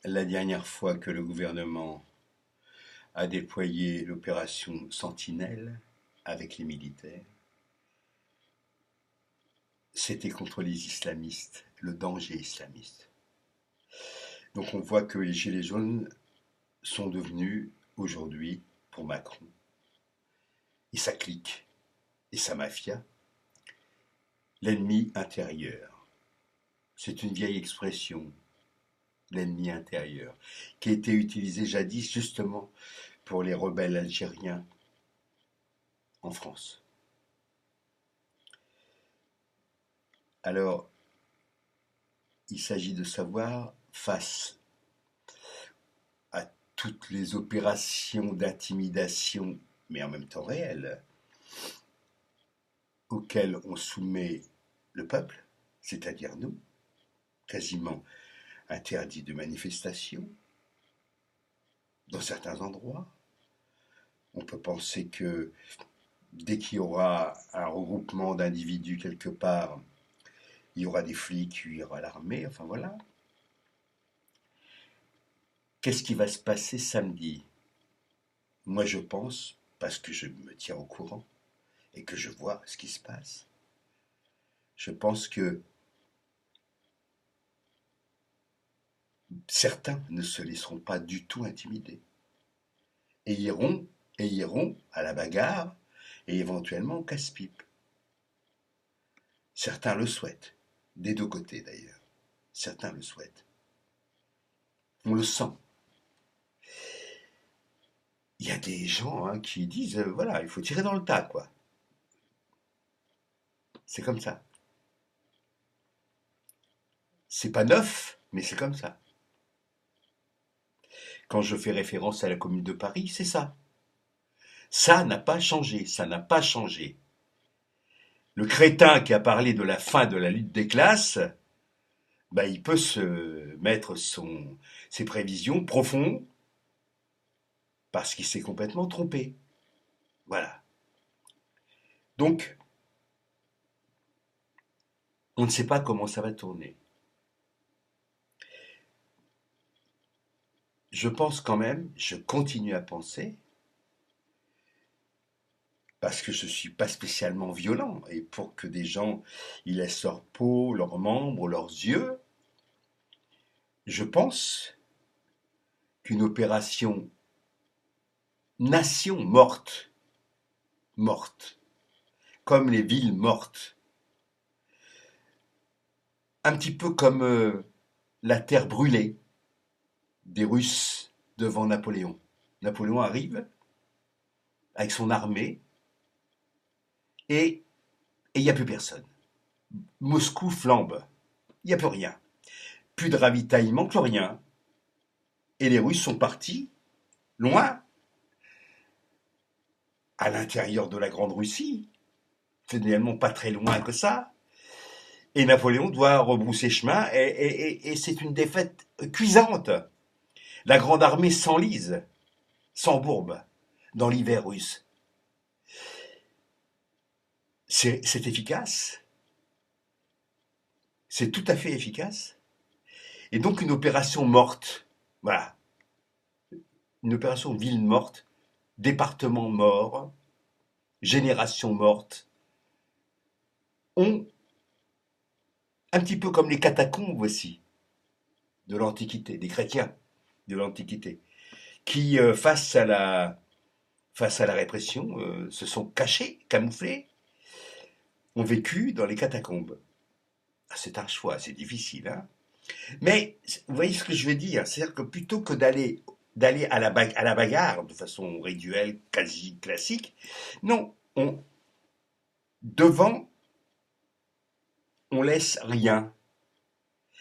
La dernière fois que le gouvernement a déployé l'opération Sentinelle avec les militaires, c'était contre les islamistes, le danger islamiste. Donc on voit que les Gilets jaunes sont devenus aujourd'hui, pour Macron, et sa clique, et sa mafia, l'ennemi intérieur. C'est une vieille expression, l'ennemi intérieur, qui a été utilisée jadis justement pour les rebelles algériens en France. Alors, il s'agit de savoir, face à toutes les opérations d'intimidation, mais en même temps réelles, auxquelles on soumet le peuple, c'est-à-dire nous, quasiment interdit de manifestation, dans certains endroits. On peut penser que dès qu'il y aura un regroupement d'individus quelque part, il y aura des flics, il y aura l'armée, enfin voilà. Qu'est-ce qui va se passer samedi? Moi je pense, parce que je me tiens au courant et que je vois ce qui se passe, je pense que certains ne se laisseront pas du tout intimider et iront à la bagarre et éventuellement au casse-pipe. Certains le souhaitent, des deux côtés d'ailleurs. Certains le souhaitent. On le sent. Il y a des gens qui disent, voilà, il faut tirer dans le tas, quoi. C'est comme ça. C'est pas neuf, mais c'est comme ça. Quand je fais référence à la Commune de Paris, c'est ça. Ça n'a pas changé, ça n'a pas changé. Le crétin qui a parlé de la fin de la lutte des classes, bah, il peut se mettre ses prévisions profondes parce qu'il s'est complètement trompé. Voilà. Donc, on ne sait pas comment ça va tourner. Je pense quand même, je continue à penser, parce que je ne suis pas spécialement violent, et pour que des gens y laissent leur peau, leurs membres, leurs yeux, je pense qu'une opération nation morte, morte, comme les villes mortes, un petit peu comme la terre brûlée des Russes devant Napoléon. Napoléon arrive avec son armée et il n'y a plus personne. Moscou flambe, il n'y a plus rien. Plus de ravitaillement, plus rien. Et les Russes sont partis loin, à l'intérieur de la Grande Russie, finalement pas très loin que ça. Et Napoléon doit rebrousser chemin et c'est une défaite cuisante. La grande armée s'enlise, s'embourbe dans l'hiver russe. C'est efficace, c'est tout à fait efficace. Et donc une opération morte, voilà, une opération ville morte, département mort, génération morte, ont, un petit peu comme les catacombes aussi, de l'Antiquité, des chrétiens de l'Antiquité, qui, face à la répression, se sont cachés, camouflés, ont vécu dans les catacombes. Ah, c'est un choix, c'est difficile, hein. Mais vous voyez ce que je veux dire, c'est-à-dire que plutôt que d'aller à la bagarre de façon rituelle, quasi classique, non, devant, on laisse rien.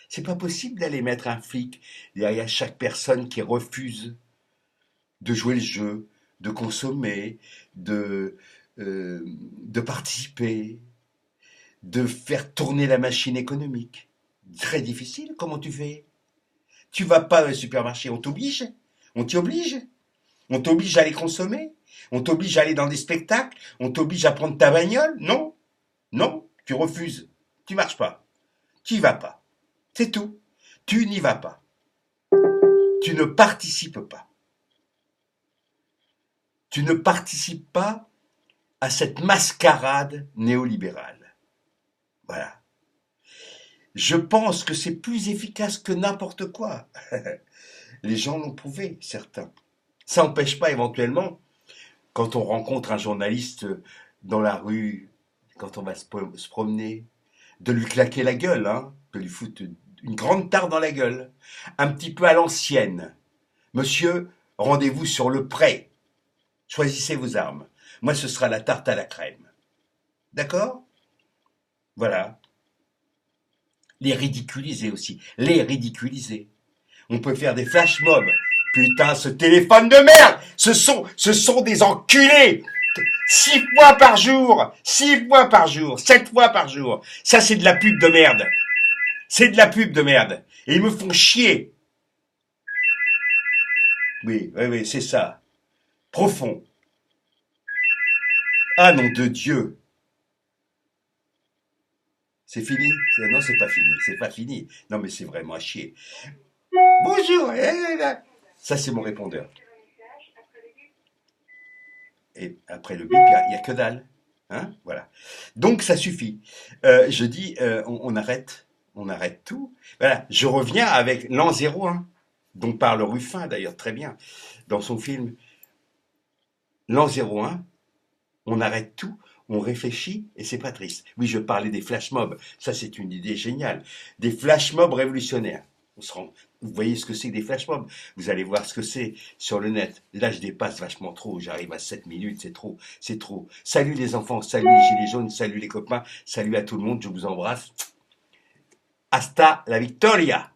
C'est pas possible d'aller mettre un flic derrière chaque personne qui refuse de jouer le jeu, de consommer, de participer, de faire tourner la machine économique. Très difficile, comment tu fais? Tu vas pas au supermarché, on t'oblige? On t'y oblige? On t'oblige à aller consommer? On t'oblige à aller dans des spectacles? On t'oblige à prendre ta bagnole? Non, non, tu refuses. Tu marches pas. Tu y vas pas. C'est tout. Tu n'y vas pas. tu ne participes pas. Tu ne participes pas à cette mascarade néolibérale. Voilà. Je pense que c'est plus efficace que n'importe quoi. Les gens l'ont prouvé, certains. Ça n'empêche pas éventuellement, quand on rencontre un journaliste dans la rue, quand on va se promener, de lui claquer la gueule, hein, de lui foutre une grande tarte dans la gueule, un petit peu à l'ancienne. Monsieur, rendez-vous sur le pré. Choisissez vos armes. Moi, ce sera la tarte à la crème. D'accord? Voilà. Les ridiculiser aussi. Les ridiculiser. On peut faire des flash mobs. Putain, ce téléphone de merde! Ce sont des enculés! 6 fois par jour! 6 fois par jour! 7 fois par jour! Ça, c'est de la pub de merde! C'est de la pub de merde! Et ils me font chier! Oui, oui, oui, c'est ça. Profond. Ah nom de Dieu! C'est fini? Non, c'est pas fini. C'est pas fini. Non, mais c'est vraiment à chier. Bonjour! Ça, c'est mon répondeur. Et après le bip, il n'y a que dalle. Hein, voilà. Donc ça suffit. Je dis, on arrête. On arrête tout. Voilà. Je reviens avec l'an 01, dont parle Ruffin d'ailleurs très bien dans son film. L'an 01, on arrête tout, on réfléchit et c'est pas triste. Oui, je parlais des flash mobs. Ça, c'est une idée géniale. Des flash mobs révolutionnaires. Vous voyez ce que c'est que des flash mobs? Vous allez voir ce que c'est sur le net. Là, je dépasse vachement trop. J'arrive à 7 minutes, c'est trop. C'est trop. Salut les enfants, salut les gilets jaunes, salut les copains, salut à tout le monde, je vous embrasse. Hasta la victoria!